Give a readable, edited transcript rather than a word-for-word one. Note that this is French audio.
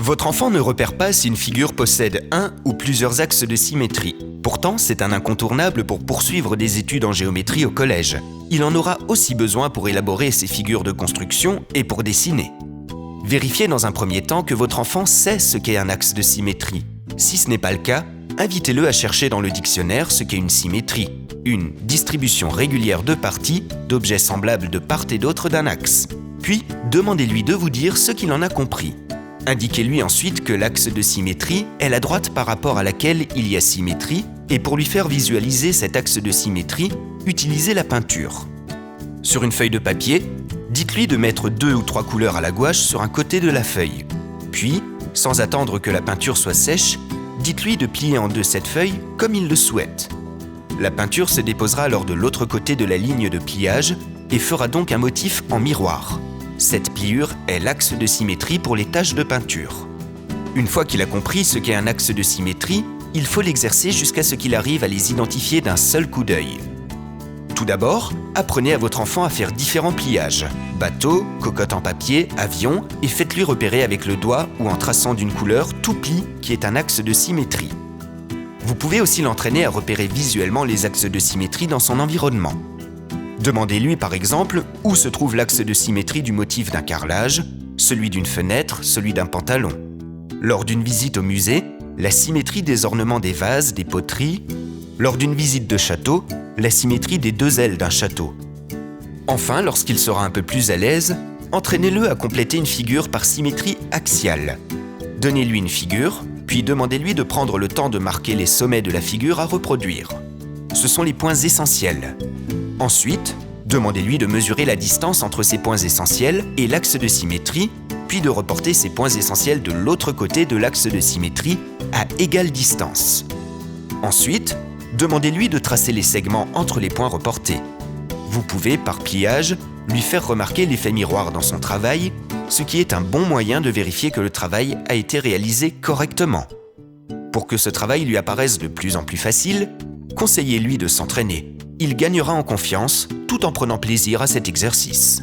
Votre enfant ne repère pas si une figure possède un ou plusieurs axes de symétrie. Pourtant, c'est un incontournable pour poursuivre des études en géométrie au collège. Il en aura aussi besoin pour élaborer ses figures de construction et pour dessiner. Vérifiez dans un premier temps que votre enfant sait ce qu'est un axe de symétrie. Si ce n'est pas le cas, invitez-le à chercher dans le dictionnaire ce qu'est une symétrie, une distribution régulière de parties d'objets semblables de part et d'autre d'un axe. Puis, demandez-lui de vous dire ce qu'il en a compris. Indiquez-lui ensuite que l'axe de symétrie est la droite par rapport à laquelle il y a symétrie, et pour lui faire visualiser cet axe de symétrie, utilisez la peinture. Sur une feuille de papier, dites-lui de mettre 2 ou 3 couleurs à la gouache sur un côté de la feuille. Puis, sans attendre que la peinture soit sèche, dites-lui de plier en deux cette feuille comme il le souhaite. La peinture se déposera alors de l'autre côté de la ligne de pliage et fera donc un motif en miroir. Cette pliure est l'axe de symétrie pour les taches de peinture. Une fois qu'il a compris ce qu'est un axe de symétrie, il faut l'exercer jusqu'à ce qu'il arrive à les identifier d'un seul coup d'œil. Tout d'abord, apprenez à votre enfant à faire différents pliages. Bateau, cocotte en papier, avion, et faites-lui repérer avec le doigt ou en traçant d'une couleur tout pli qui est un axe de symétrie. Vous pouvez aussi l'entraîner à repérer visuellement les axes de symétrie dans son environnement. Demandez-lui par exemple où se trouve l'axe de symétrie du motif d'un carrelage, celui d'une fenêtre, celui d'un pantalon. Lors d'une visite au musée, la symétrie des ornements des vases, des poteries. Lors d'une visite de château, la symétrie des deux ailes d'un château. Enfin, lorsqu'il sera un peu plus à l'aise, entraînez-le à compléter une figure par symétrie axiale. Donnez-lui une figure, puis demandez-lui de prendre le temps de marquer les sommets de la figure à reproduire. Ce sont les points essentiels. Ensuite, demandez-lui de mesurer la distance entre ces points essentiels et l'axe de symétrie, puis de reporter ces points essentiels de l'autre côté de l'axe de symétrie à égale distance. Ensuite, demandez-lui de tracer les segments entre les points reportés. Vous pouvez, par pliage, lui faire remarquer l'effet miroir dans son travail, ce qui est un bon moyen de vérifier que le travail a été réalisé correctement. Pour que ce travail lui apparaisse de plus en plus facile, conseillez-lui de s'entraîner. Il gagnera en confiance tout en prenant plaisir à cet exercice.